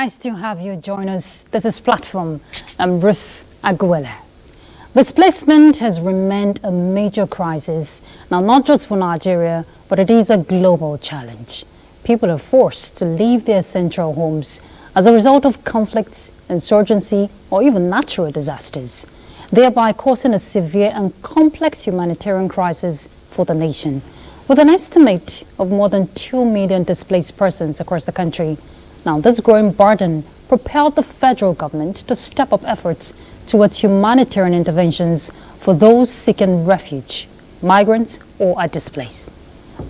Nice to have you join us. This is Platform. I'm Ruth Aguela. Displacement has remained a major crisis, now not just for Nigeria, but it is a global challenge. People are forced to leave their central homes as a result of conflicts, insurgency, or even natural disasters, thereby causing a severe and complex humanitarian crisis for the nation. With an estimate of more than 2 million displaced persons across the country, now this growing burden propelled the federal government to step up efforts towards humanitarian interventions for those seeking refuge, migrants, or are displaced.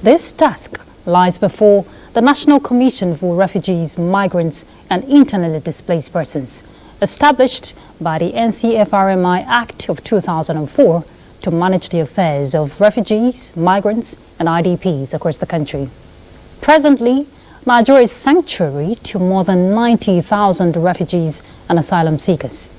This task lies before the National Commission for Refugees, Migrants, and Internally Displaced Persons, established by the NCFRMI Act of 2004 to manage the affairs of refugees, migrants, and IDPs across the country. Presently, Nigeria is sanctuary to more than 90,000 refugees and asylum seekers.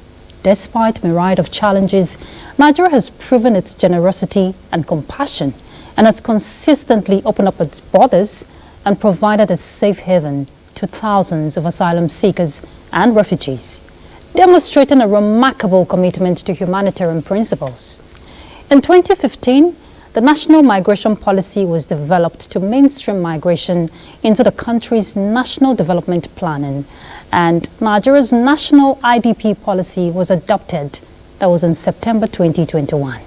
Despite a myriad of challenges, Nigeria has proven its generosity and compassion and has consistently opened up its borders and provided a safe haven to thousands of asylum seekers and refugees, demonstrating a remarkable commitment to humanitarian principles. In 2015, the National Migration Policy was developed to mainstream migration into the country's national development planning, and Nigeria's National IDP Policy was adopted. That was in September 2021.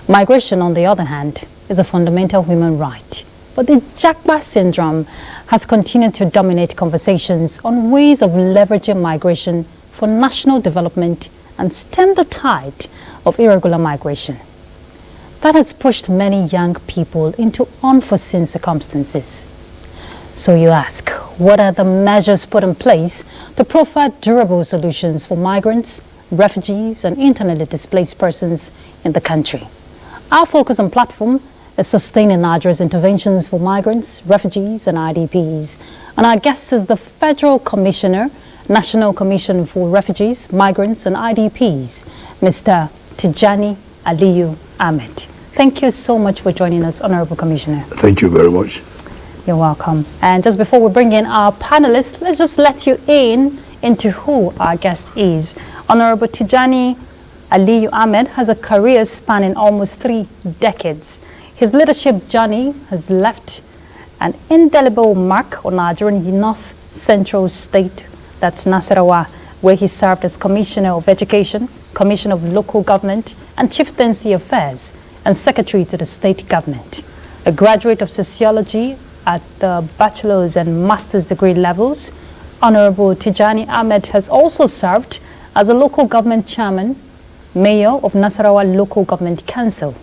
Migration, on the other hand, is a fundamental human right, but the Japa syndrome has continued to dominate conversations on ways of leveraging migration for national development and stem the tide of irregular migration. That has pushed many young people into unforeseen circumstances. So you ask, what are the measures put in place to provide durable solutions for migrants, refugees, and internally displaced persons in the country? Our focus on Platform is sustaining Nigeria's interventions for migrants, refugees, and IDPs. And our guest is the Federal Commissioner, National Commission for Refugees, Migrants, and IDPs, Mr. Tijani Aliyu Ahmed. Thank you so much for joining us, Honorable Commissioner. Thank you very much. You're welcome. And just before we bring in our panelists, let's just let you into who our guest is. Honorable Tijani Aliyu Ahmed has a career spanning almost 3 decades. His leadership journey has left an indelible mark on Nigerian North Central State, that's Nasarawa, where he served as Commissioner of Education, Commissioner of Local Government and Chieftaincy Affairs, and Secretary to the State Government. A graduate of Sociology at the bachelor's and master's degree levels, Honorable Tijani Ahmed has also served as a local government chairman, mayor of Nasarawa Local Government Council.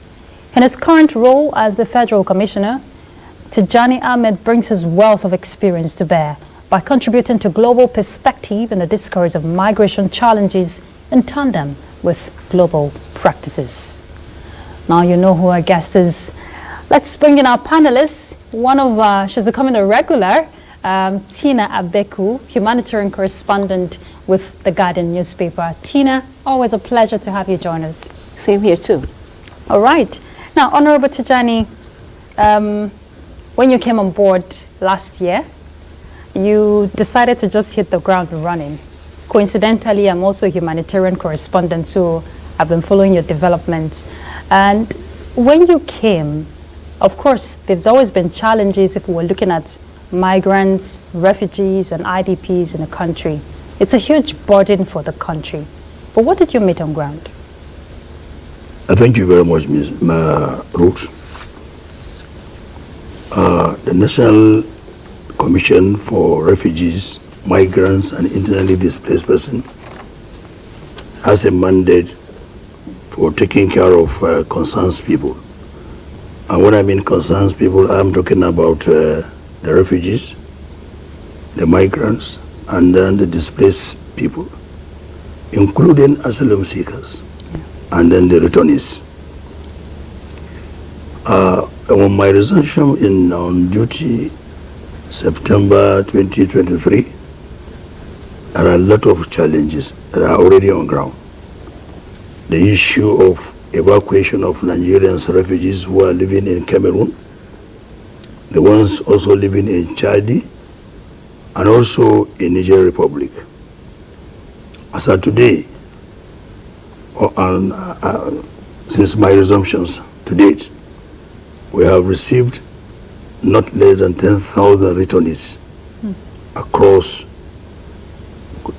In his current role as the Federal Commissioner, Tijani Ahmed brings his wealth of experience to bear by contributing to global perspective in the discourse of migration challenges in tandem with global practices. Now you know who our guest is. Let's bring in our panelists. She's becoming a regular, Tina Abeku, humanitarian correspondent with the Guardian newspaper. Tina, always a pleasure to have you join us. Same here too. All right. Now, Honorable Tijani, when you came on board last year, you decided to just hit the ground running. Coincidentally, I'm also a humanitarian correspondent, so I've been following your developments. And when you came, of course, there's always been challenges if we were looking at migrants, refugees, and IDPs in the country. It's a huge burden for the country. But what did you meet on ground? Thank you very much, Ms. Ruth. The National Commission for Refugees, Migrants, and Internally Displaced Persons has a mandate for taking care of concerns people. And when I mean concerns people, I'm talking about the refugees, the migrants, and then the displaced people, including asylum seekers, and then the returnees. On my resumption on duty, September 2023, there are a lot of challenges that are already on ground. The issue of evacuation of Nigerian refugees who are living in Cameroon, the ones also living in Chad, and also in Niger Republic. As of today, since my resumptions to date, we have received not less than 10,000 returnees across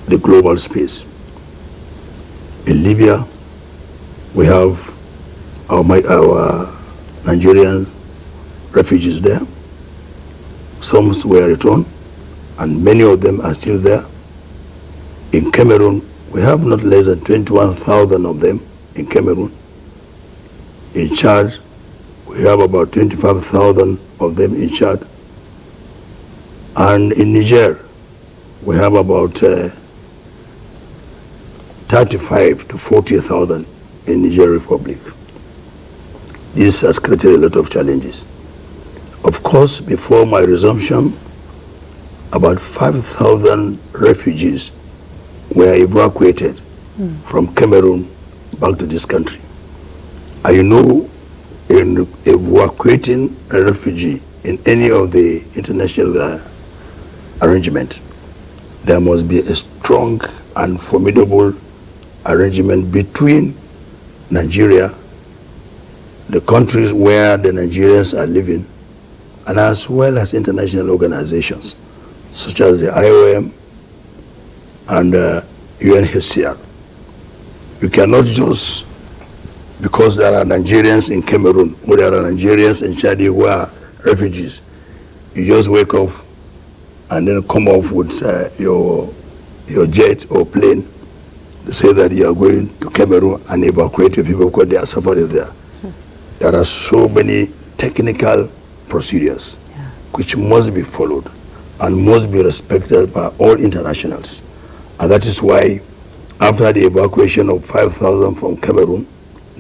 the global space. In Libya, we have our Nigerian refugees there. Some were returned, and many of them are still there. In Cameroon, we have not less than 21,000 of them in Cameroon. In Chad, we have about 25,000 of them in Chad. And in Niger, we have about 35 to 40,000 in Niger Republic. This has created a lot of challenges. Of course, before my resumption, about 5,000 refugees were evacuated from Cameroon back to this country. I know in evacuating a refugee in any of the international arrangement, there must be a strong and formidable arrangement between Nigeria, the countries where the Nigerians are living, and as well as international organizations such as the IOM and UNHCR. You cannot just, because there are Nigerians in Cameroon or there are Nigerians in Chad who are refugees, you just wake up and then come up with your jet or plane to say that you are going to Cameroon and evacuate your people because they are suffering there. There are so many technical procedures which must be followed and must be respected by all internationals. And that is why after the evacuation of 5,000 from Cameroon,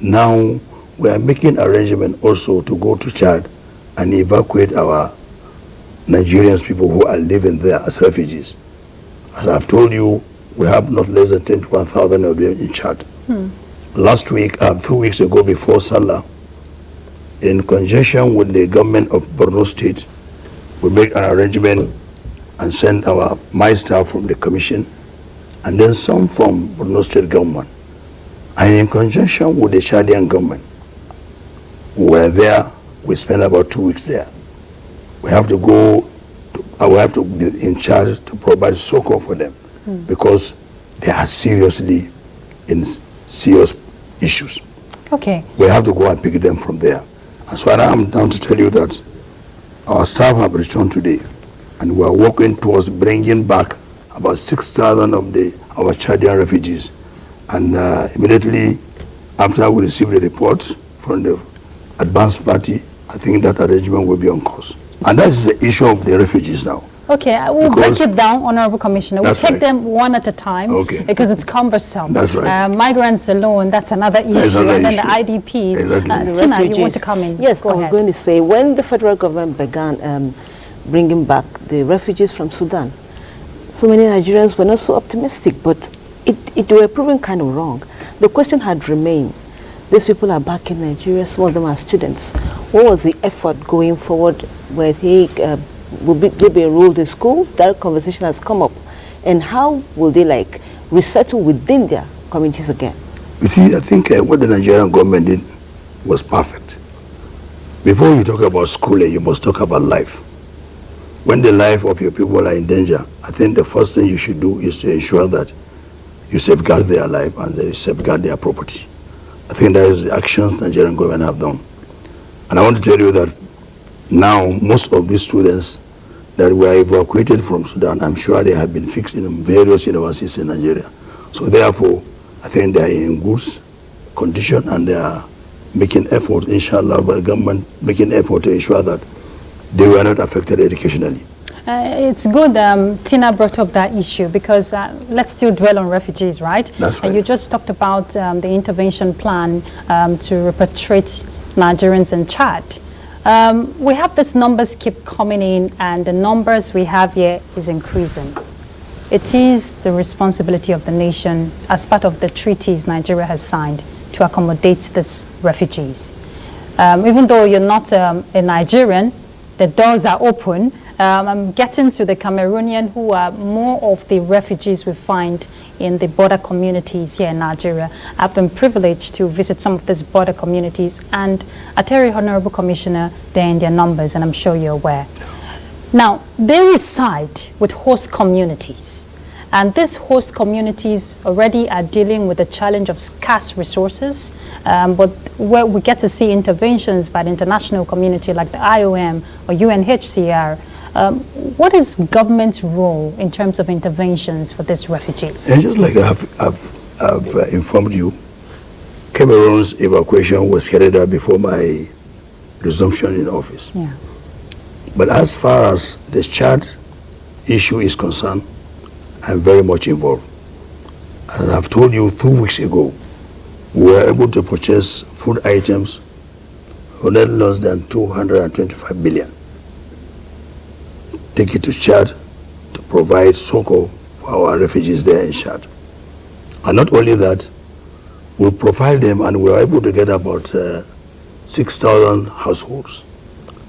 now we are making arrangement also to go to Chad and evacuate our Nigerian people who are living there as refugees. As I've told you, we have not less than 21,000 of them in Chad. Last week, 2 weeks ago before Salah, in conjunction with the government of Borno State, we make an arrangement and send my staff from the commission and then some from Borno State government. And in conjunction with the Chadian government, we were there, we spent about 2 weeks there. We have to go, I will have to be in charge to provide succor for them because they are seriously in serious issues. Okay. We have to go and pick them from there. And so I am down to tell you that our staff have returned today and we are working towards bringing back about 6,000 of our Chadian refugees. And immediately after we receive the report from the advanced party, I think that arrangement will be on course. And that is the issue of the refugees now. Okay, we'll break it down, Honorable Commissioner. We'll take them one at a time because it's cumbersome. That's right. Migrants alone, that's another issue. And then the IDPs. Exactly. Tina, you want to come in? Yes, Go I was ahead. going to say, when the federal government began bringing back the refugees from Sudan, so many Nigerians were not so optimistic, but it were proven kind of wrong. The question had remained, these people are back in Nigeria, some of them are students. What was the effort going forward? Will they be enrolled in schools? That conversation has come up. And how will they resettle within their communities again? You see, I think what the Nigerian government did was perfect. Before you talk about schooling, you must talk about life. When the life of your people are in danger, I think the first thing you should do is to ensure that you safeguard their life and they safeguard their property. I think that is the actions the Nigerian government have done. And I want to tell you that now most of these students that were evacuated from Sudan, I'm sure they have been fixed in various universities in Nigeria. So therefore, I think they are in good condition and they are making effort, inshallah, by the government making effort to ensure that they were not affected educationally. It's good Tina brought up that issue because let's still dwell on refugees, right? That's right. And you just talked about the intervention plan to repatriate Nigerians in Chad. We have these numbers keep coming in and the numbers we have here is increasing. It is the responsibility of the nation as part of the treaties Nigeria has signed to accommodate these refugees. Even though you're not a Nigerian, the doors are open I'm getting to the Cameroonian, who are more of the refugees we find in the border communities here in Nigeria. I've been privileged to visit some of these border communities, and I tell you, Honorable Commissioner, they're in their numbers, and I'm sure you're aware. Now, they reside with host communities, and these host communities already are dealing with the challenge of scarce resources, but where we get to see interventions by the international community like the IOM or UNHCR. What is government's role in terms of interventions for these refugees? And just like I've informed you, Cameroon's evacuation was carried out before my resumption in office. Yeah. But as far as the child issue is concerned, I'm very much involved. As I've told you 2 weeks ago, we were able to purchase food items for not less than 225 billion. Take it to Chad to provide succor for our refugees there in Chad. And not only that, we profiled them and we were able to get about 6,000 households.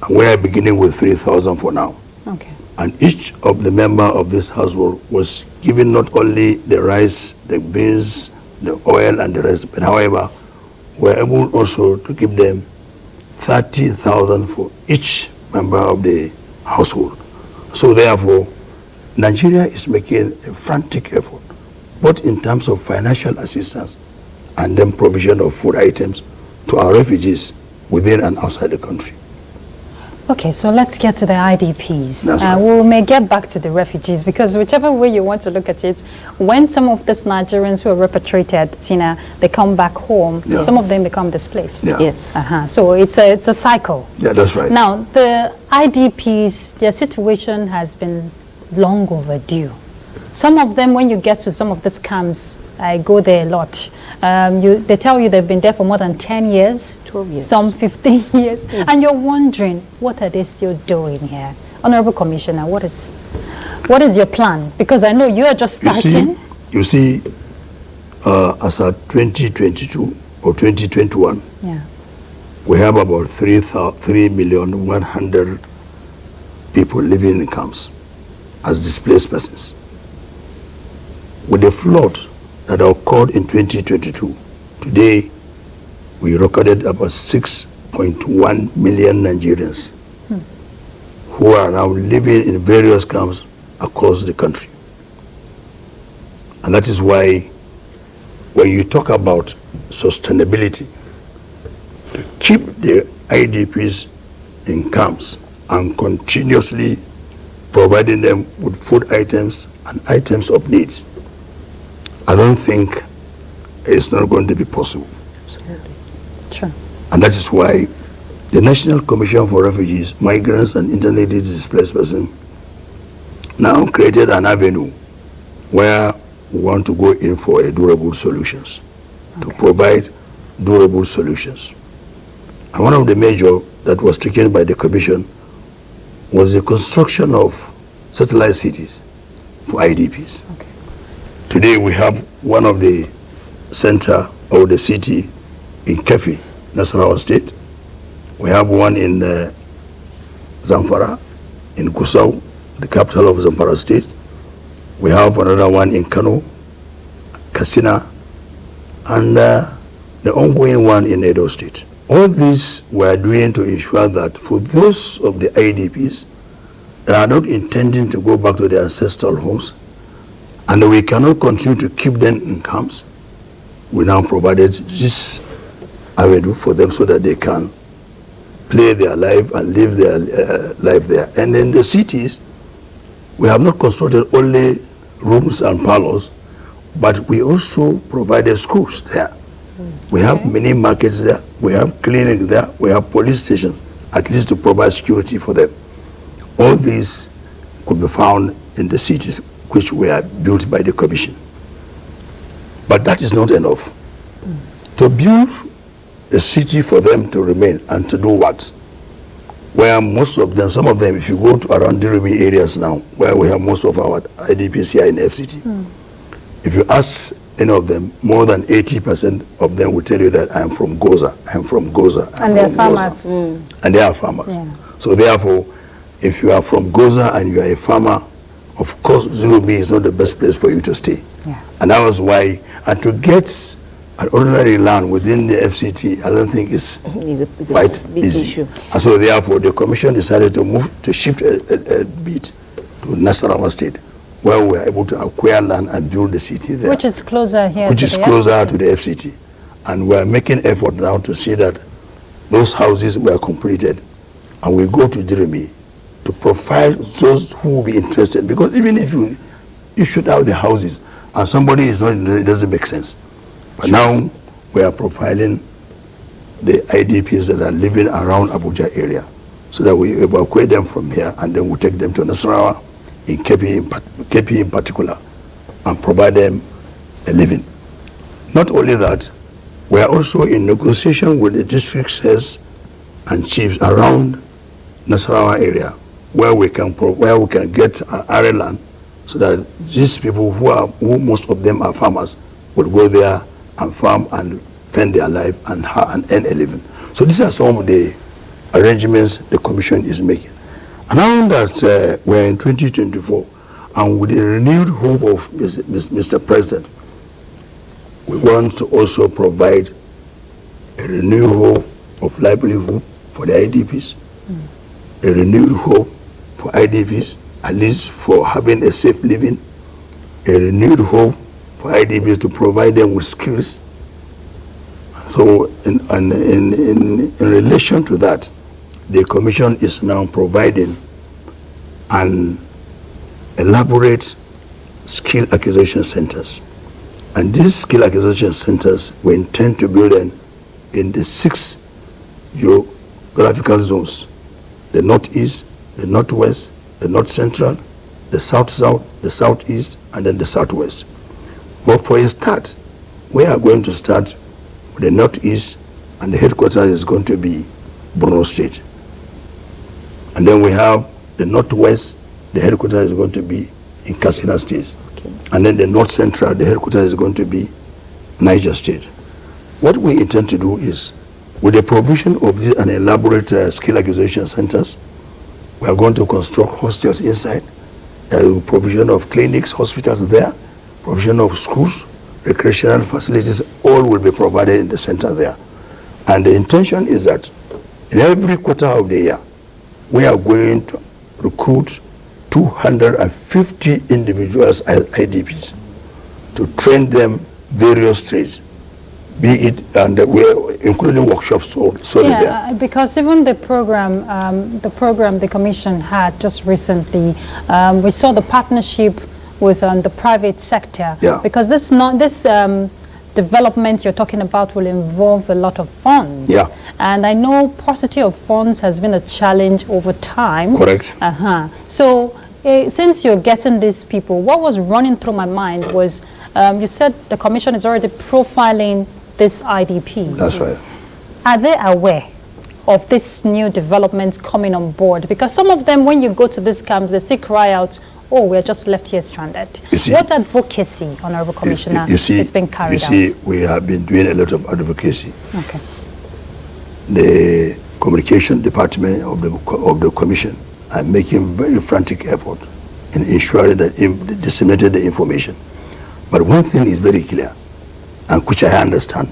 And we are beginning with 3,000 for now. Okay. And each of the member of this household was given not only the rice, the beans, the oil and the rest, but however, we were able also to give them 30,000 for each member of the household. So therefore, Nigeria is making a frantic effort, both in terms of financial assistance and then provision of food items to our refugees within and outside the country. Okay, so let's get to the IDPs. That's right. We may get back to the refugees, because whichever way you want to look at it, when some of these Nigerians who are repatriated, Tina, they come back home, Yeah. some of them become displaced. Yeah. Yes. So it's a cycle. Yeah, that's right. Now, the IDPs, their situation has been long overdue. Some of them, when you get to some of these camps, I go there a lot. They tell you they've been there for more than 10 years, 12 years. some 15 years, and you're wondering, what are they still doing here? Honorable Commissioner, what is your plan? Because I know you are just starting. You see, as at 2022 or 2021, Yeah. we have about 3,100,000 people living in camps as displaced persons. With the flood that occurred in 2022, today we recorded about 6.1 million Nigerians who are now living in various camps across the country. And that is why when you talk about sustainability, to keep the IDPs in camps and continuously providing them with food items and items of needs, I don't think it's not going to be possible. Sure. And that is why the National Commission for Refugees, Migrants and Internally Displaced Persons now created an avenue where we want to go in for a durable solutions, to provide durable solutions. And one of the major that was taken by the Commission was the construction of satellite cities for IDPs. Okay. Today we have one of the center or the city in Kefi, Nasarawa State. We have one in Zamfara, in Gusau, the capital of Zamfara State. We have another one in Kano, Katsina, and the ongoing one in Edo State. All these we are doing to ensure that for those of the IDPs that are not intending to go back to their ancestral homes, and we cannot continue to keep them in camps, we now provided this avenue for them so that they can play their life and live their life there. And in the cities, we have not constructed only rooms and parlors, but we also provided schools there. We have many markets there, we have clinics there, we have police stations, at least to provide security for them. All these could be found in the cities which were built by the Commission. But that is not enough. To build a city for them to remain and to do what? Where most of them, some of them, if you go to around Durumi areas now, where we have most of our IDPs here in FCT, if you ask any of them, more than 80% of them will tell you that I am from Goza, I am from Goza. And they're farmers. And they are farmers. Yeah. So therefore, If you are from Goza and you are a farmer, of course, Zurumi is not the best place for you to stay. Yeah. And that was why, and to get an ordinary land within the FCT, I don't think it's quite easy. Issue. And so therefore, the commission decided to shift a bit to Nasarawa State, where we were able to acquire land and build the city there. Which is closer here Which to is the closer FCT. to the FCT. And we are making effort now to see that those houses were completed, and we go to Jeremy to profile those who will be interested. Because even if you should have the houses and somebody is not, it doesn't make sense. But now we are profiling the IDPs that are living around Abuja area, so that we evacuate them from here and then we take them to Nasarawa, in KP in particular, and provide them a living. Not only that, we are also in negotiation with the district heads and chiefs around Nasarawa area, where we can get an area land, so that these people who most of them are farmers will go there and farm and fend their life and earn a living. So these are some of the arrangements the commission is making. And now that we're in 2024, and with the renewed hope of Mr. President, we want to also provide a renewed hope of livelihood for the IDPs, a renewed hope for IDPs, at least for having a safe living, a renewed hope for IDPs to provide them with skills. So in relation to that, the commission is now providing an elaborate skill acquisition centers. And these skill acquisition centers we intend to build them in the 6 geographical zones: the Northeast, the Northwest, the North Central, the South-South, the Southeast, and then the Southwest. But for a start, we are going to start with the Northeast, and the headquarters is going to be Borno State. And then we have the Northwest, the headquarters is going to be in Katsina State. Okay. And then the North Central, the headquarters is going to be Niger State. What we intend to do is, with the provision of an elaborate skill acquisition centers, we are going to construct hostels inside, provision of clinics, hospitals there, provision of schools, recreational facilities, all will be provided in the center there. And the intention is that in every quarter of the year, we are going to recruit 250 individuals as IDPs to train them various trades, be it, and we're including workshops there. Because even the program the commission had just recently, we saw the partnership with the private sector. Yeah. Because this development you're talking about will involve a lot of funds. Yeah. And I know paucity of funds has been a challenge over time. Correct. So since you're getting these people, what was running through my mind was, you said the commission is already profiling these IDPs. That's right. Are they aware of this new developments coming on board? Because some of them, when you go to these camps, they still cry out, oh, we're just left here stranded. What advocacy, Honorable Commissioner, is being carried out? You see, we have been doing a lot of advocacy. Okay. The communication department of the commission are making very frantic effort in ensuring that they disseminated the information. But one thing is very clear, and which I understand.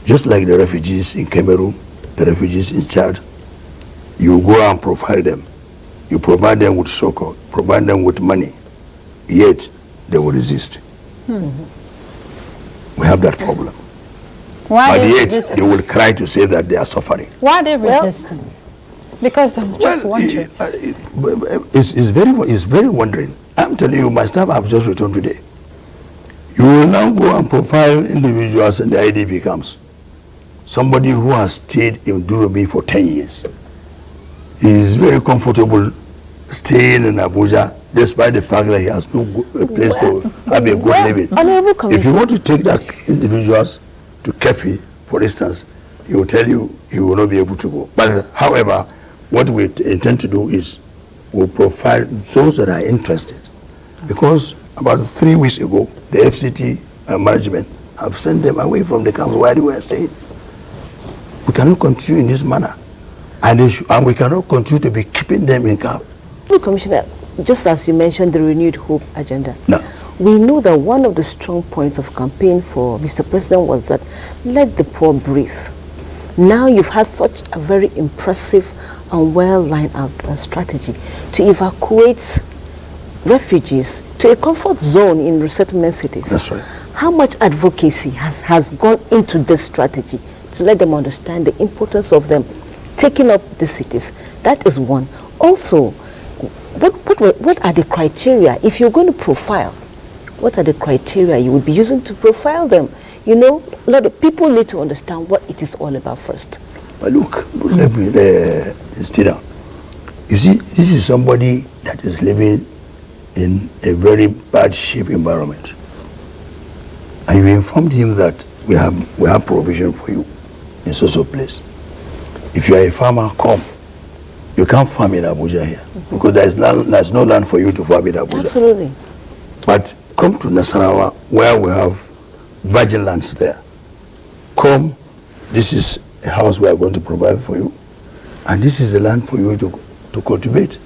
Just like the refugees in Cameroon, the refugees in Chad, you go and profile them. You provide them with succor, provide them with money, yet they will resist. We have that problem. Why but yet they will cry to say that they are suffering. Why are they resisting? Because I'm just wondering. It's very wondering. I'm telling you, my staff have just returned today. You will now go and profile individuals in the IDP camps. Somebody who has stayed in Durumi for 10 years. He is very comfortable staying in Abuja, despite the fact that he has no place to have a good living. If you want to take that individuals to Kefi, for instance, he will tell you he will not be able to go. But however, what we intend to do is we'll profile those that are interested. Because about 3 weeks ago, the FCT management have sent them away from the camps where they were staying. We cannot continue in this manner. And we cannot continue to be keeping them in camp. Commissioner, just as you mentioned the renewed hope agenda, No. we know that one of the strong points of campaign for Mr. President was that let the poor breathe. Now you've had such a very impressive and well lined out strategy to evacuate refugees to a comfort zone in resettlement cities. That's right. How much advocacy has gone into this strategy to let them understand the importance of them taking up the cities? That is one. Also, what are the criteria, if you're going to profile, what are the criteria you would be using to profile them? You know, a lot of people need to understand what it is all about first. But look, let me stay down. You see, this is somebody that is living in a very bad shape environment. And you informed him that we have provision for you in so place. If you are a farmer, come. You can't farm in Abuja here because there's no land for you to farm in Abuja. Absolutely. But come to Nasarawa where we have virgin lands there. Come, this is a house we are going to provide for you, and this is the land for you to cultivate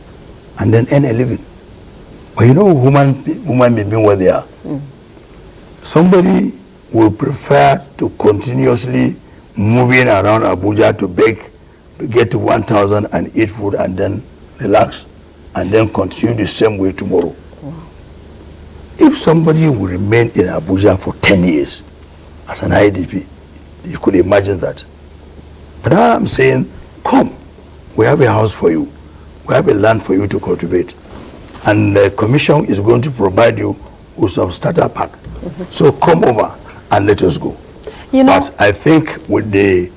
and then earn a living. But you know, human being where they are. Somebody will prefer to continuously moving around Abuja to beg to get to 1,000 and eat food and then relax and then continue the same way tomorrow. If somebody will remain in Abuja for 10 years as an IDP, you could imagine that. But now I'm saying, come, we have a house for you. We have a land for you to cultivate. And the commission is going to provide you with some starter pack. So come over and let us go. You know, but I think with the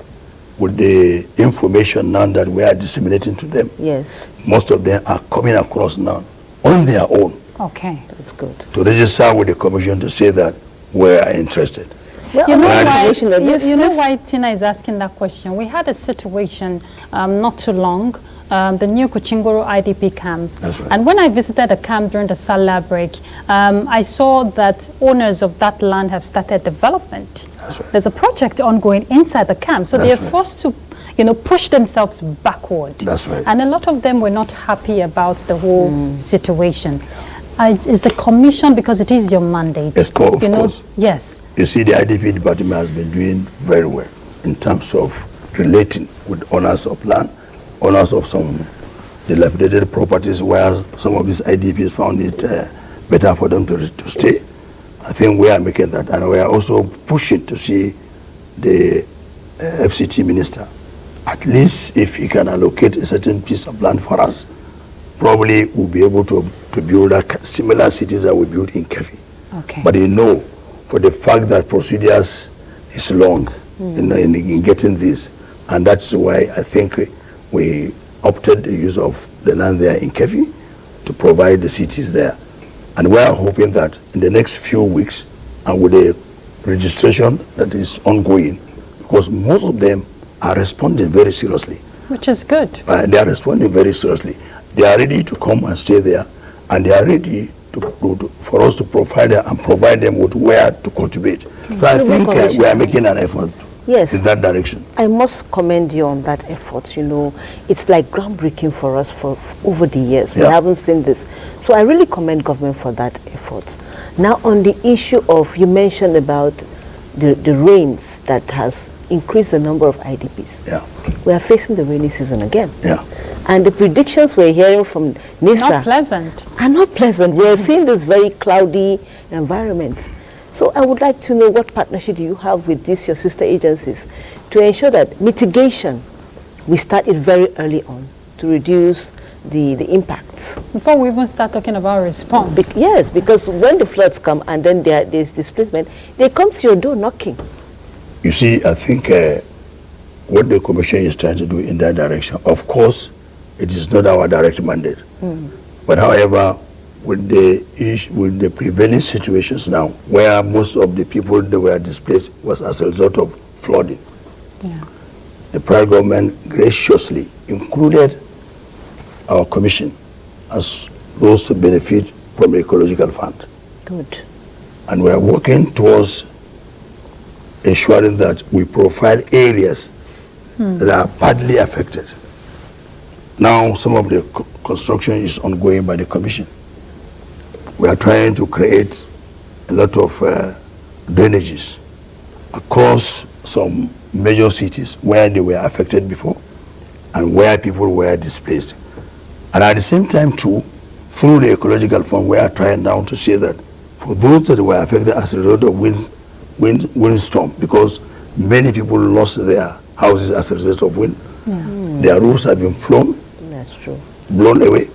information now that we are disseminating to them, yes, most of them are coming across now on their own. Okay. That's good. To register with the commission to say that we are interested. Well, You know, you why, why Tina is asking that question? We had a situation not too long, the new Kuchingoro IDP camp. That's right. And when I visited the camp during the Salah break, I saw that owners of that land have started development. That's right. There's a project ongoing inside the camp. So That's they are right. forced to, you know, push themselves backward. That's right. And a lot of them were not happy about the whole situation. Is the commission, because it is your mandate? Yes, of course. Yes. You see, the IDP department has been doing very well in terms of relating with owners of land, owners of some dilapidated properties where some of these IDPs found it better for them to stay. I think we are making that, and we are also pushing to see the FCT minister, at least if he can allocate a certain piece of land for us, probably we'll be able to build similar cities that we built in Kefi. Okay. But you know, for the fact that procedures is long in getting this, and that's why I think we opted the use of the land there in Kefi to provide the cities there. And we are hoping that in the next few weeks, and with the registration that is ongoing, because most of them are responding very seriously. Which is good. They are responding very seriously. They are ready to come and stay there, and they are ready for us to profile them and provide them with where to cultivate. So I think we are making an effort in that direction. I must commend you on that effort. You know, it's like groundbreaking for us for over the years. We haven't seen this. So I really commend government for that effort. Now on the issue of, you mentioned about the rains that has increased the number of IDPs. Yeah. We are facing the rainy season again. Yeah. And the predictions we're hearing from NISA Not pleasant. are not pleasant. We're seeing this very cloudy environment. So I would like to know, what partnership do you have with these, your sister agencies, to ensure that mitigation, we start it very early on to reduce the impacts? Before we even start talking about response. Yes, because when the floods come and then there's displacement, they come to your door knocking. You see, I think what the commission is trying to do in that direction, of course, it is not our direct mandate. But however, with the prevailing situations now, where most of the people that were displaced was as a result of flooding, the private government graciously included our commission as those to benefit from the ecological fund. Good. And we are working towards ensuring that we profile areas that are badly affected Now some of the construction is ongoing by the commission. We are trying to create a lot of drainages across some major cities where they were affected before and where people were displaced. And at the same time too, through the ecological fund, we are trying now to say that for those that were affected as a result of windstorm, because many people lost their houses as a result of wind. Their roofs have been That's true. blown away.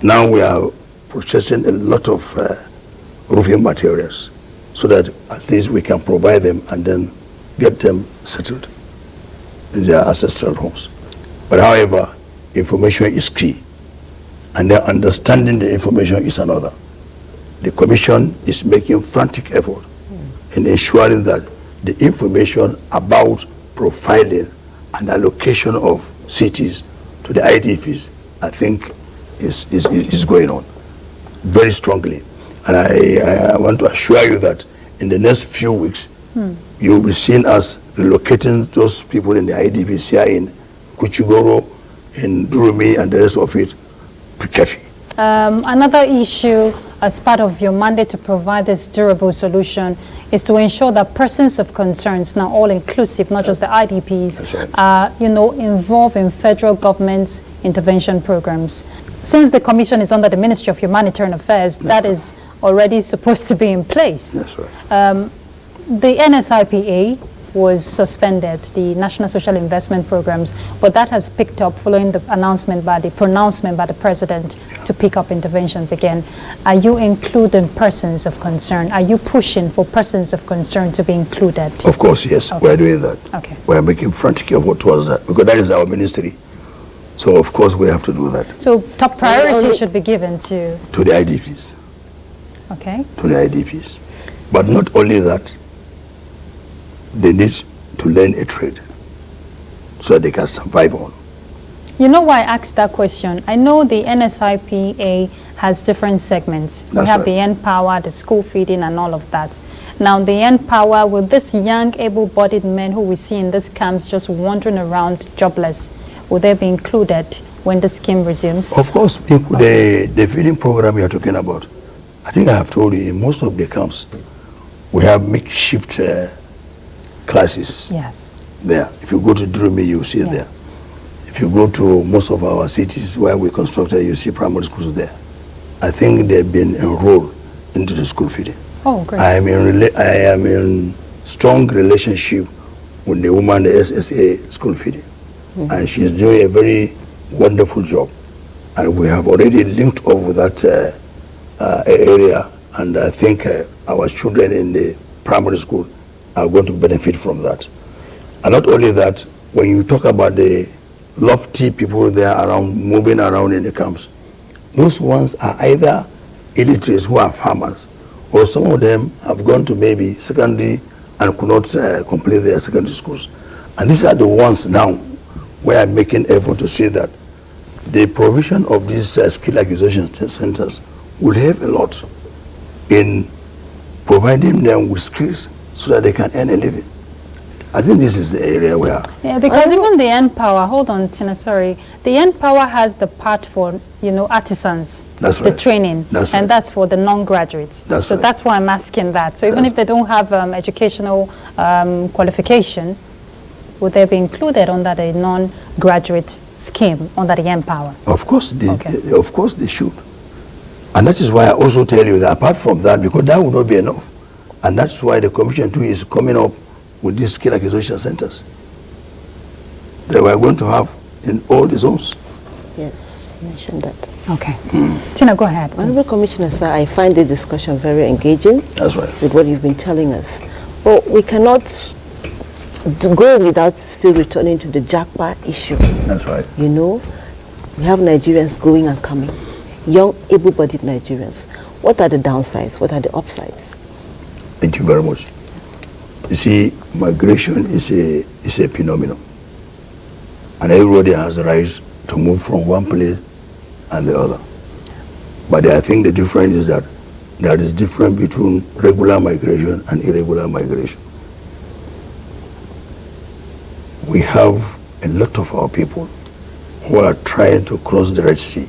Now we are purchasing a lot of roofing materials so that at least we can provide them and then get them settled in their ancestral homes. But however, information is key, and then understanding the information is another. The commission is making frantic effort in ensuring that the information about profiling and allocation of cities to the IDPs, I think, is going on very strongly. And I want to assure you that in the next few weeks, you will be seeing us relocating those people in the IDPs here in Kuchigoro, in Durumi, and the rest of it to Kefi. Another issue as part of your mandate to provide this durable solution is to ensure that persons of concerns, now all inclusive, not just the IDPs, are involved in federal government's intervention programs. Since the commission is under the Ministry of Humanitarian Affairs, that is already supposed to be in place. That's right. The NSIPA was suspended, the National Social Investment Programs, but that has picked up following the pronouncement by the president to pick up interventions again. Are you including persons of concern? Are you pushing for persons of concern to be included? Of course, yes, we're doing that. Okay. We're making frantic effort towards that because that is our ministry. So of course we have to do that. So top priority should be given to the IDPs. Okay. To the IDPs. But not only that, they need to learn a trade so they can survive on. You know why I asked that question? I know the NSIPA has different segments. We have the N-Power, the school feeding, and all of that. Now, the N-Power, with these young, able-bodied men who we see in these camps just wandering around jobless, will they be included when the scheme resumes? Of course, the feeding program you are talking about, I think I have told you, in most of the camps, we have makeshift classes. Yes. There. If you go to Durumi, you see it there. If you go to most of our cities where we constructed, you see primary schools there. I think they've been enrolled into the school feeding. Oh, great. I am in strong relationship with the woman, the SSA school feeding. And she's doing a very wonderful job. And we have already linked up with that area. And I think our children in the primary school are going to benefit from that. And not only that, when you talk about the lofty people there around, moving around in the camps, those ones are either illiterates who are farmers, or some of them have gone to maybe secondary and could not complete their secondary schools. And these are the ones now where I'm making effort to say that the provision of these skill acquisition centers will help a lot in providing them with skills so that they can earn a living. I think this is the area where... Yeah, because even the N-Power, hold on, Tina, sorry. The N-Power has the part for, artisans. That's the right. training. That's and right. that's for the non-graduates. That's right. That's why I'm asking that. So even if they don't have educational qualification, would they be included under the non-graduate scheme under the N-Power? Of course, of course they should. And that is why I also tell you that apart from that, because that would not be enough. And that's why the Commission too is coming up with these skill acquisition centers that we're going to have in all the zones. Yes, you mentioned that. Okay. Tina, go ahead. Honorable Commissioner, sir, I find the discussion very engaging. That's right. With what you've been telling us. But we cannot go without still returning to the Japa issue. That's right. We have Nigerians going and coming, young, able-bodied Nigerians. What are the downsides? What are the upsides? Thank you very much. You see, migration is a phenomenon, and everybody has the right to move from one place and the other. But I think the difference is that there is difference between regular migration and irregular migration. We have a lot of our people who are trying to cross the Red Sea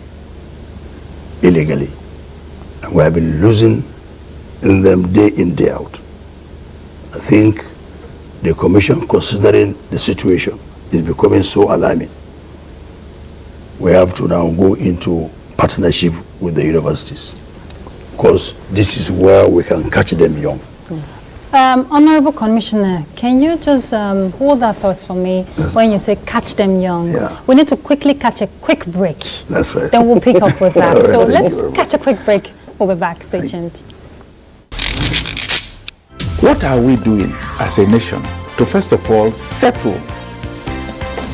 illegally. And we have been losing in them day in, day out. I think the Commission, considering the situation, is becoming so alarming. We have to now go into partnership with the universities, because this is where we can catch them young. Honorable Commissioner, can you just hold that thoughts for me? Yes. When you say catch them young? Yeah. We need to quickly catch a quick break. That's right. Then we'll pick up with that. Right, so let's catch a quick break. We'll be back. Stay tuned. What are we doing as a nation to first of all settle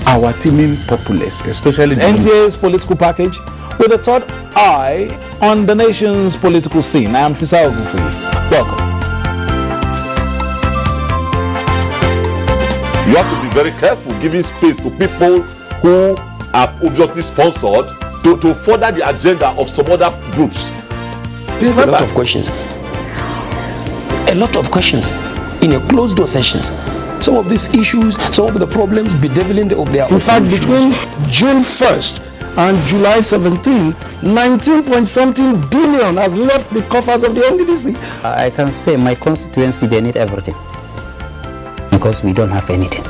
our teeming populace, especially the NTA's political package with a third eye on the nation's political scene? I am Fisa Ogunfuyi. Welcome. You have to be very careful giving space to people who are obviously sponsored to further the agenda of some other groups. We have a lot of questions. A lot of questions in a closed door sessions. Some of these issues, some of the problems bedeviling of their. In fact, between June 1st and July 17, 19-point-something billion has left the coffers of the NDDC. I can say my constituency, they need everything, because we don't have anything.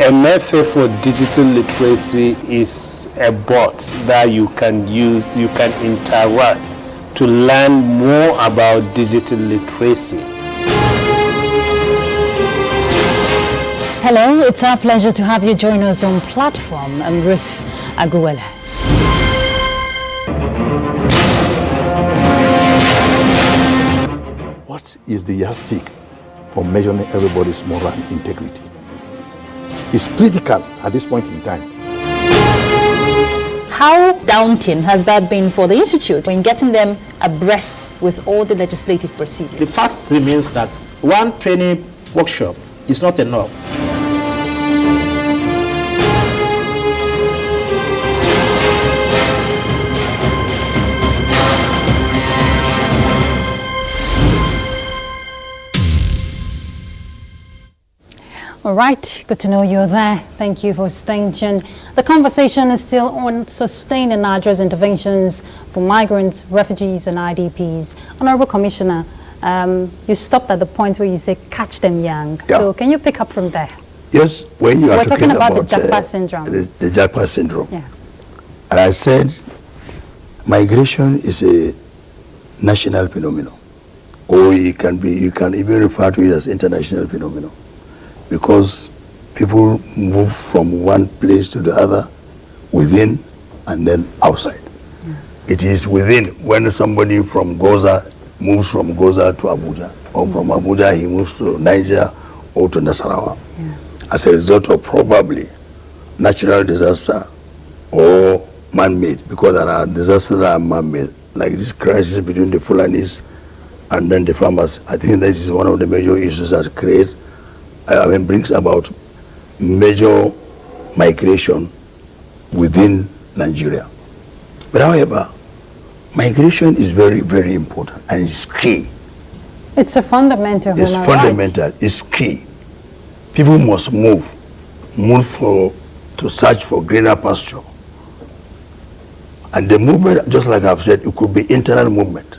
A method for digital literacy is a bot that you can use, you can interact to learn more about digital literacy. Hello, it's our pleasure to have you join us on platform. I'm Ruth Aguwele. What is the yardstick for measuring everybody's moral integrity? It's critical at this point in time. How daunting has that been for the Institute in getting them abreast with all the legislative procedures? The fact remains that one training workshop is not enough. All right, good to know you're there. Thank you for staying tuned. The conversation is still on sustaining Nigeria's interventions for migrants, refugees, and IDPs. Honorable Commissioner, you stopped at the point where you say catch them young. Yeah. So can you pick up from there? Yes, when you are We're talking about the Jackpot syndrome. The Jackpot syndrome. Yeah. And I said, migration is a national phenomenon, or you can even refer to it as international phenomenon, because people move from one place to the other, within and then outside. Yeah. It is within. When somebody from Goza moves from Goza to Abuja, or from Abuja he moves to Niger or to Nasarawa, as a result of probably natural disaster or man-made, because there are disasters that are man-made, like this crisis between the Fulanis and then the farmers. I think that is one of the major issues that brings about major migration within Nigeria. But however, migration is very, very important, and it's key. It's a fundamental. It's fundamental. Right. It's key. People must move to search for greener pasture. And the movement, just like I've said, it could be internal movement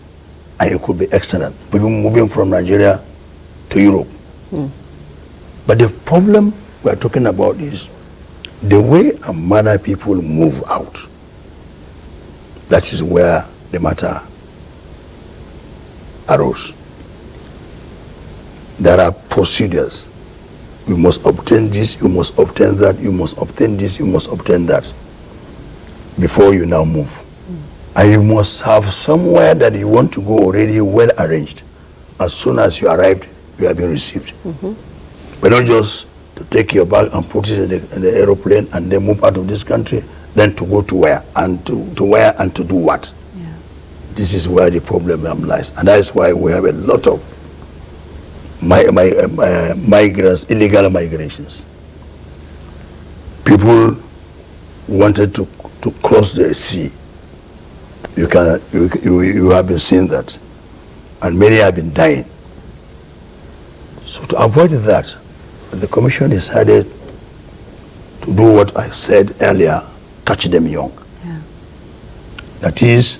and it could be external. People moving from Nigeria to Europe. But the problem we're talking about is the way and manner people move out. That is where the matter arose. There are procedures. You must obtain this, you must obtain that, you must obtain this, you must obtain that before you now move. And you must have somewhere that you want to go already well arranged. As soon as you arrived, you have been received. But not just to take your bag and put it in the aeroplane and then move out of this country, then to go to where and to where and to do what. Yeah. This is where the problem lies, and that is why we have a lot of migrants, illegal migrations. People wanted to cross the sea. You have been seeing that. and many have been dying. So to avoid that, the commission decided to do what I said earlier, catch them young. Yeah. That is,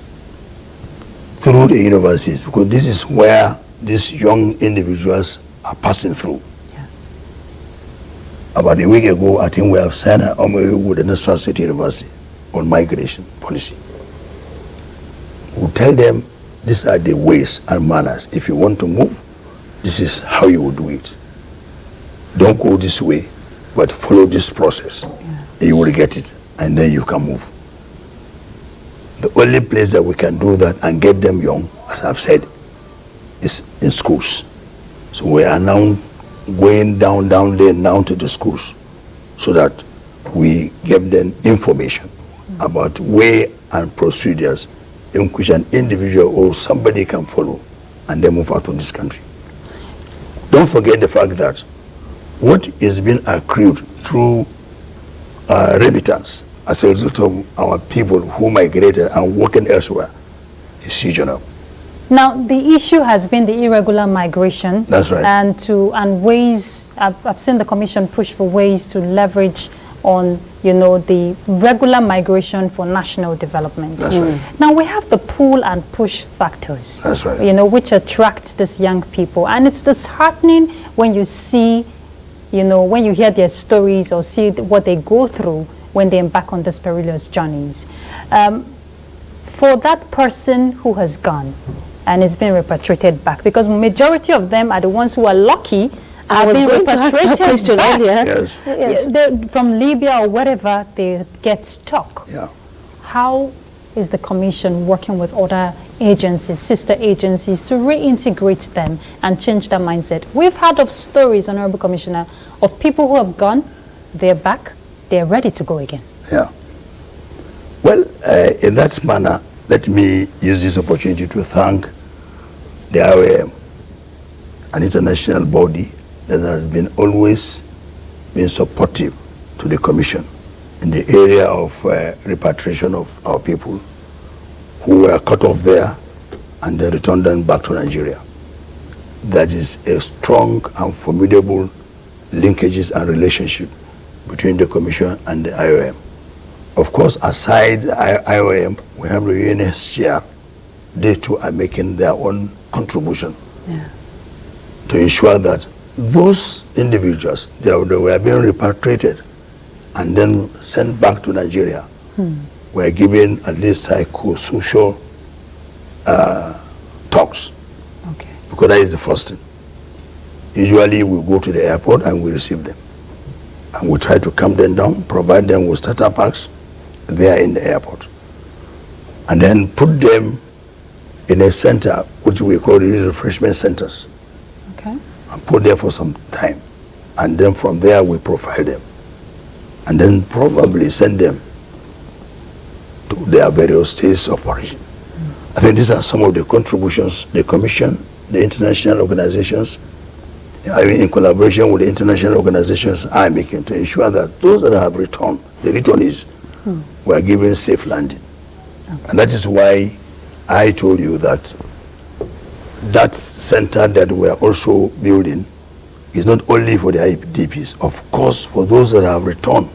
through the universities, because this is where these young individuals are passing through. Yes. About a week ago, I think we have signed an MOU with the National State University on migration policy. We tell them these are the ways and manners. If you want to move, this is how you will do it. Don't go this way, but follow this process. Yeah. You will get it, and then you can move. The only place that we can do that and get them young, as I've said, is in schools. So we are now going down there now to the schools so that we give them information about way and procedures in which an individual or somebody can follow and then move out of this country. Don't forget the fact that what is being accrued through remittance as a result of our people who migrated and working elsewhere is seasonal. Now, the issue has been the irregular migration. That's right. And ways, I've seen the commission push for ways to leverage on, the regular migration for national development. That's right. Now, we have the pull and push factors. That's right. Which attract these young people. And it's disheartening when you see, when you hear their stories or see what they go through when they embark on these perilous journeys. For that person who has gone and is being repatriated back, because majority of them are the ones who are lucky are being repatriated back. Yes. Yes. From Libya or wherever they get stuck. Yeah. How is the commission working with other agencies, sister agencies, to reintegrate them and change their mindset? We've heard of stories, Honorable Commissioner, of people who have gone, they're back, they're ready to go again. Yeah. Well, in that manner, let me use this opportunity to thank the IOM, an international body that has been always been supportive to the Commission in the area of repatriation of our people who were cut off there and then returned them back to Nigeria. That is a strong and formidable linkages and relationship between the Commission and the IOM. Of course, aside the IOM, we have the UNHCR. They too are making their own contribution to ensure that those individuals, they were being repatriated and then sent back to Nigeria, were given at least psychosocial talks. Okay. Because that is the first thing. Usually we go to the airport and we receive them. And we try to calm them down, provide them with starter packs there in the airport. And then put them in a center, which we call the refreshment centers. Okay. And put them for some time. And then from there we profile them. And then probably send them to their various states of origin. I think these are some of the contributions the Commission, the international organizations, in collaboration with the international organizations, are making to ensure that those that have returned, the returnees, were given safe landing. Okay. And that is why I told you that that center that we are also building is not only for the IDPs, of course, for those that have returned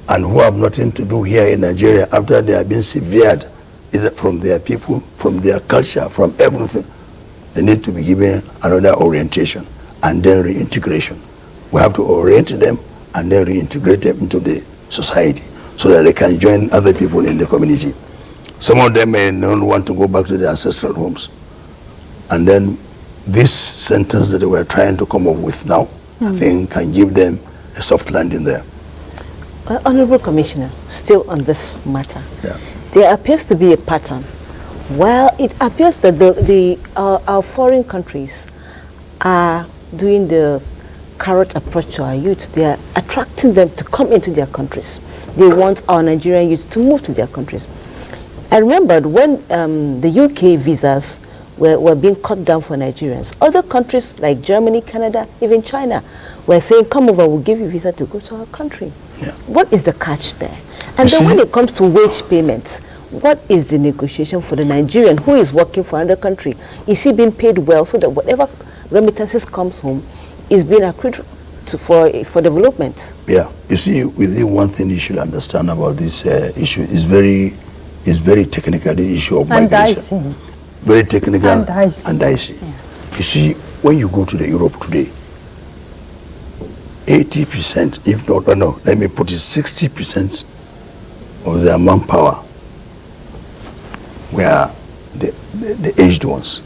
and who have nothing to do here in Nigeria after they have been severed either from their people, from their culture, from everything. They need to be given another orientation and then reintegration. We have to orient them and then reintegrate them into the society so that they can join other people in the community. Some of them may not want to go back to their ancestral homes. And then these centers that we are trying to come up with now, I think can give them a soft landing there. Honorable Commissioner, still on this matter, there appears to be a pattern. Well, it appears that our foreign countries are doing the carrot approach to our youth. They are attracting them to come into their countries. They want our Nigerian youth to move to their countries. I remembered when the UK visas were being cut down for Nigerians. Other countries like Germany, Canada, even China were saying, come over, we'll give you a visa to go to our country. Yeah. What is the catch there? And then when it comes to wage payments, what is the negotiation for the Nigerian who is working for another country? Is he being paid well so that whatever remittances comes home is being accrued for development? Yeah, you see, within one thing you should understand about this issue is very technical, the issue of migration. Very technical and dicey. Yeah. You see, when you go to the Europe today, 80%, if not, no, let me put it, 60% of their manpower were the aged ones.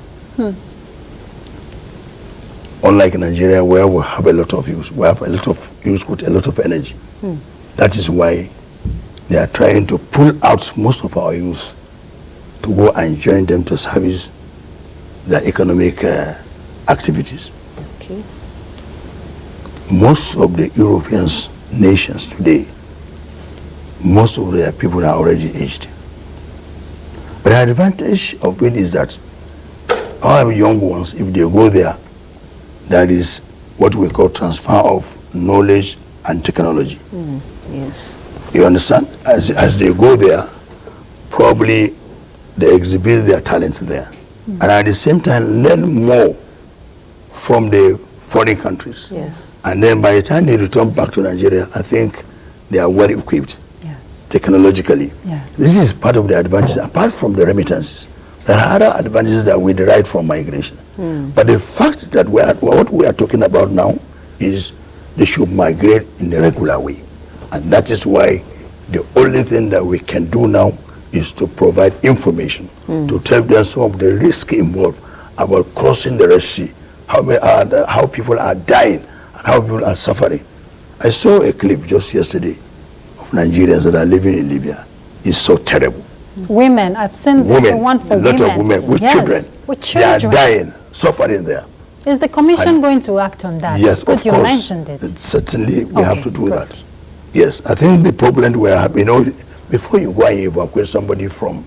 Unlike Nigeria, where we have a lot of youth, we have a lot of youth with a lot of energy. That is why they are trying to pull out most of our youth to go and join them to service their economic activities. Okay. Most of the European nations today, most of their people are already aged. But the advantage of it is that our young ones, if they go there, that is what we call transfer of knowledge and technology. Yes. You understand? As they go there, probably they exhibit their talents there. And at the same time, learn more from the foreign countries. Yes. And then by the time they return back to Nigeria, I think they are well equipped technologically. Yes. This is part of the advantage, apart from the remittances. There are other advantages that we derive from migration. But the fact that what we are talking about now is they should migrate in a regular way. And that is why the only thing that we can do now is to provide information, to tell them some of the risk involved about crossing the Red Sea, how people are dying, and how people are suffering. I saw a clip just yesterday of Nigerians that are living in Libya. It's so terrible. Women, I've seen the one for women. A lot of women with children. With children. They are dying, suffering there. Is the commission going to act on that? Yes, of course. You mentioned it. Certainly, we have to do that. Yes, I think the problem we have, before you go and evacuate somebody from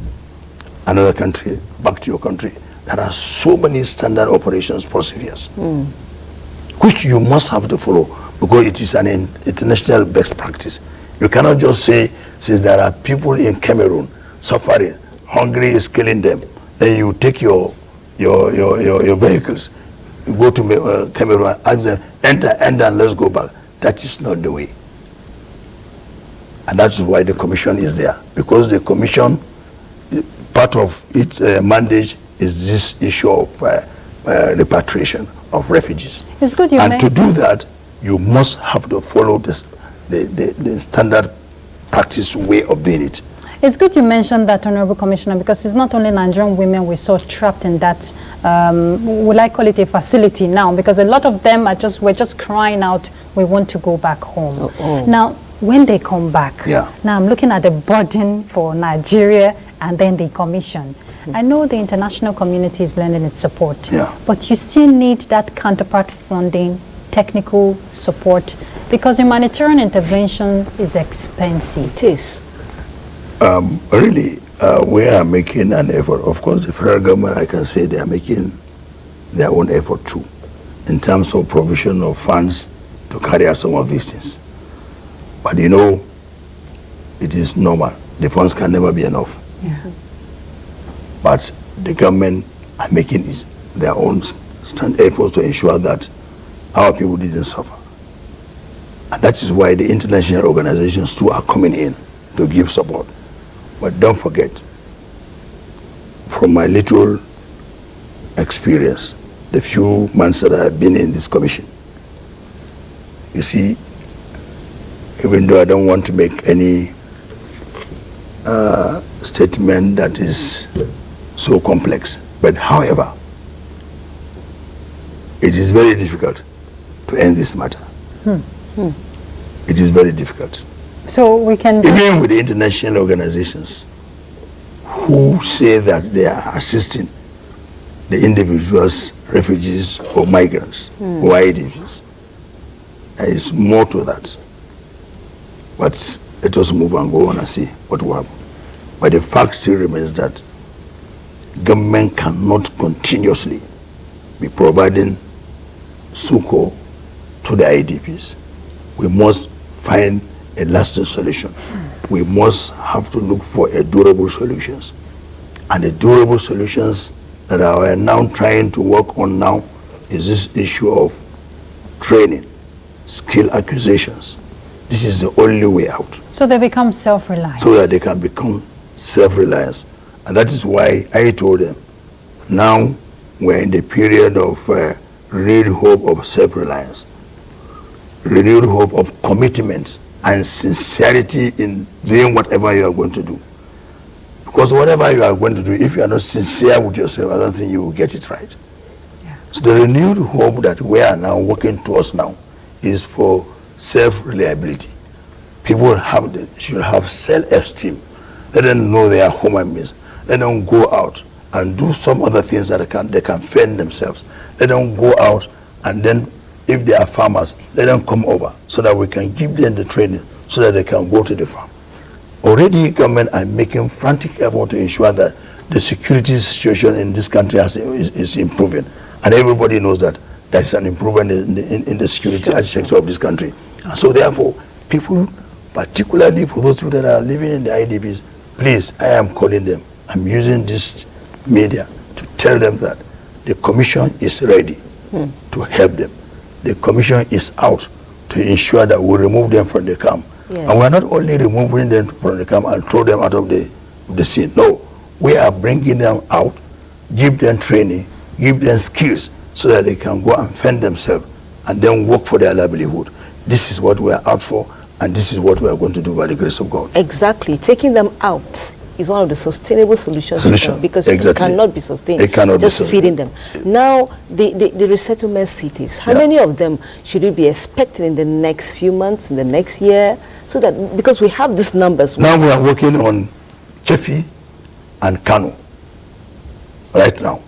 another country back to your country, there are so many standard operations procedures, which you must have to follow, because it is an international best practice. You cannot just say, since there are people in Cameroon suffering, hungry is killing them, then you take your vehicles, you go to Cameroon, ask them, enter, and let's go back. That is not the way. And that's why the commission is there, because the commission, part of its mandate is this issue of repatriation of refugees. It's good and to do that, you must have to follow this, the standard practice way of doing it. It's good you mentioned that, Honorable Commissioner, because it's not only Nigerian women we saw trapped in that, will I call it a facility now, because a lot of them were just crying out, we want to go back home. Now, when they come back, now I'm looking at the burden for Nigeria and then the commission. I know the international community is lending its support, but you still need that counterpart funding, technical support, because humanitarian intervention is expensive. It is. Really, we are making an effort. Of course, the federal government, I can say they are making their own effort too, in terms of provision of funds to carry out some of these things. But it is normal. The funds can never be enough. But the government are making their own efforts to ensure that our people didn't suffer. And that is why the international organizations too are coming in to give support. But don't forget, from my little experience, the few months that I have been in this commission, you see, even though I don't want to make any statement that is so complex, but however, it is very difficult to end this matter. It is very difficult. So we can... Even with the international organizations who say that they are assisting the individuals, refugees or migrants or IDPs, there is more to that. But let us move and go on and see what will happen. But the fact still remains that government cannot continuously be providing succor to the IDPs. We must find a lasting solution. we must have to look for a durable solutions. And the durable solutions that I are now trying to work on now is this issue of training, skill acquisitions. This is the only way out. So they become self-reliant. So that they can become self-reliant. And that is why I told them, now we're in the period of renewed hope of self-reliance, renewed hope of commitment and sincerity in doing whatever you are going to do. Because whatever you are going to do, if you are not sincere with yourself, I don't think you will get it right. Yeah. So the renewed hope that we are now working towards now is for self-reliability. People should have self-esteem. Let them know they are human beings. Let them go out and do some other things that they can fend themselves. Let them go out, and then if they are farmers, let them come over so that we can give them the training so that they can go to the farm. Already government are making frantic effort to ensure that the security situation in this country is improving. And everybody knows that there is an improvement in the security architecture of this country. And so therefore, people, particularly for those people that are living in the IDPs, please, I am calling them. I'm using this media to tell them that the commission is ready to help them. The commission is out to ensure that we remove them from the camp. Yes. And we're not only removing them from the camp and throw them out of the scene. No, we are bringing them out, give them training, give them skills so that they can go and fend themselves and then work for their livelihood. This is what we are out for, and this is what we are going to do by the grace of God. Exactly. Taking them out is one of the sustainable solutions because exactly. it cannot be sustained. It cannot just be feeding them. Now, the resettlement cities, how many of them should we be expecting in the next few months, in the next year? So that, because we have these numbers. Now we are working on Kefi and Kano right now.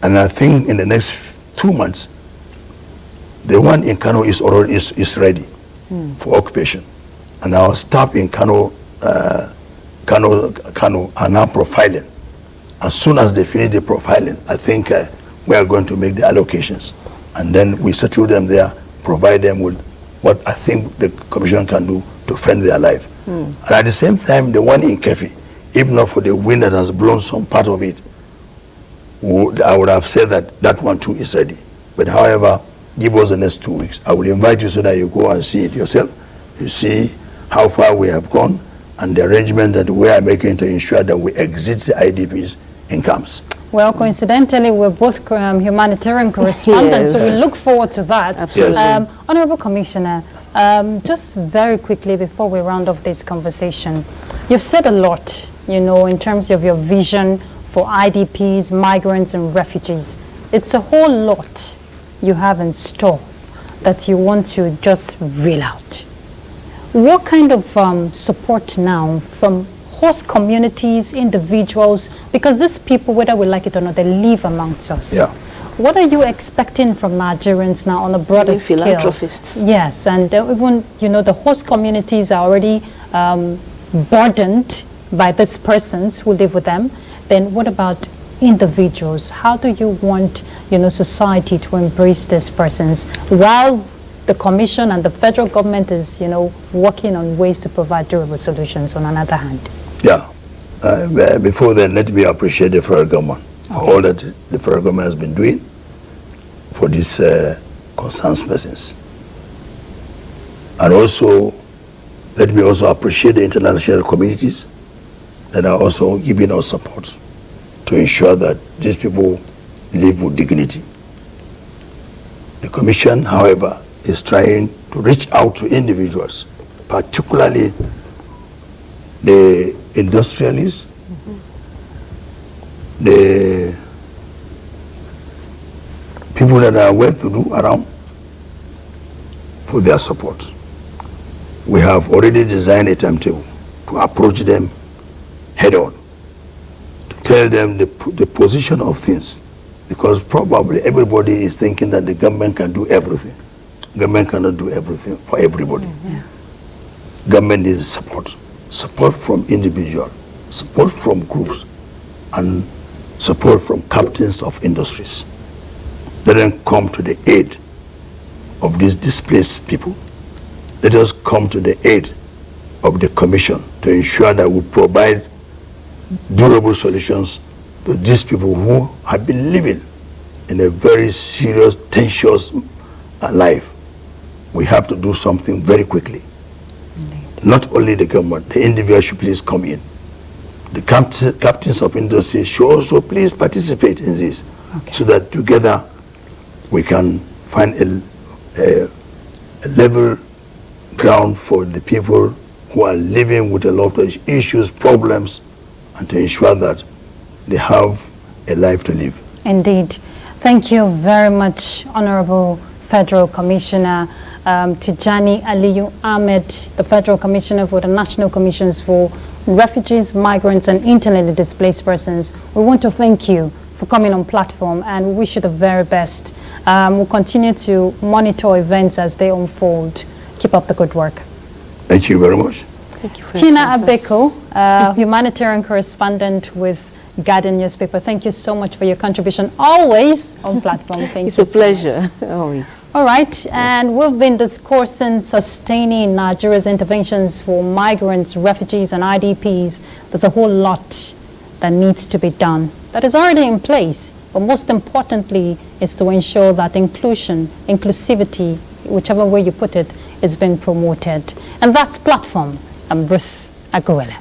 And I think in the next 2 months, the one in Kano is already is ready for occupation. And our staff in Kano are now profiling. As soon as they finish the profiling, I think we are going to make the allocations. And then we settle them there, provide them with what I think the commission can do to fend their life. And at the same time, the one in Kefi, even not for the wind that has blown some part of it, I would have said that one too is ready. But however, give us the next 2 weeks. I will invite you so that you go and see it yourself. You see how far we have gone and the arrangement that we are making to ensure that we exit the IDPs in camps. Well, coincidentally, we're both humanitarian correspondents, Yes. so we look forward to that. Absolutely. Yes. Honorable Commissioner, just very quickly before we round off this conversation, you've said a lot, in terms of your vision for IDPs, migrants, and refugees. It's a whole lot you have in store that you want to just reel out. What kind of support now from host communities, individuals, because these people, whether we like it or not, they live amongst us. Yeah. What are you expecting from Nigerians now on a broader Maybe scale? philanthropists. Yes, and even, the host communities are already burdened by these persons who live with them. Then what about individuals? How do you want, society to embrace these persons while the Commission and the federal government is, working on ways to provide durable solutions on another hand? Yeah. Before then, let me appreciate the federal government for all that the federal government has been doing for these concerned persons. And also, let me also appreciate the international communities that are also giving us support to ensure that these people live with dignity. The Commission, however, is trying to reach out to individuals, particularly the industrialists, the people that are well-to-do around, for their support. We have already designed a timetable to approach them head-on, to tell them the position of things, because probably everybody is thinking that the government can do everything. Government cannot do everything for everybody. Government needs support from individuals, support from groups, and support from captains of industries. Let them come to the aid of these displaced people. Let us come to the aid of the Commission to ensure that we provide durable solutions to these people who have been living in a very serious, tensious life. We have to do something very quickly. Not only the government, the individual should please come in. The captains of industry should also please participate in this, so that together we can find a level ground for the people who are living with a lot of issues, problems, and to ensure that they have a life to live. Indeed. Thank you very much, Honorable Federal Commissioner Tijani Aliyu Ahmed, the Federal Commissioner for the National Commissions for Refugees, Migrants, and Internally Displaced Persons. We want to thank you for coming on platform, and we wish you the very best. We'll continue to monitor events as they unfold. Keep up the good work. Thank you very much. Thank you for Tina Abeko, humanitarian correspondent with Guardian newspaper. Thank you so much for your contribution, always on platform. Thank you. It's a pleasure, always. All right, and we've been discussing sustaining Nigeria's interventions for migrants, refugees, and IDPs. There's a whole lot that needs to be done that is already in place, but most importantly is to ensure that inclusion, inclusivity, whichever way you put it, is being promoted. And that's Platform. I'm Ruth Aguwele.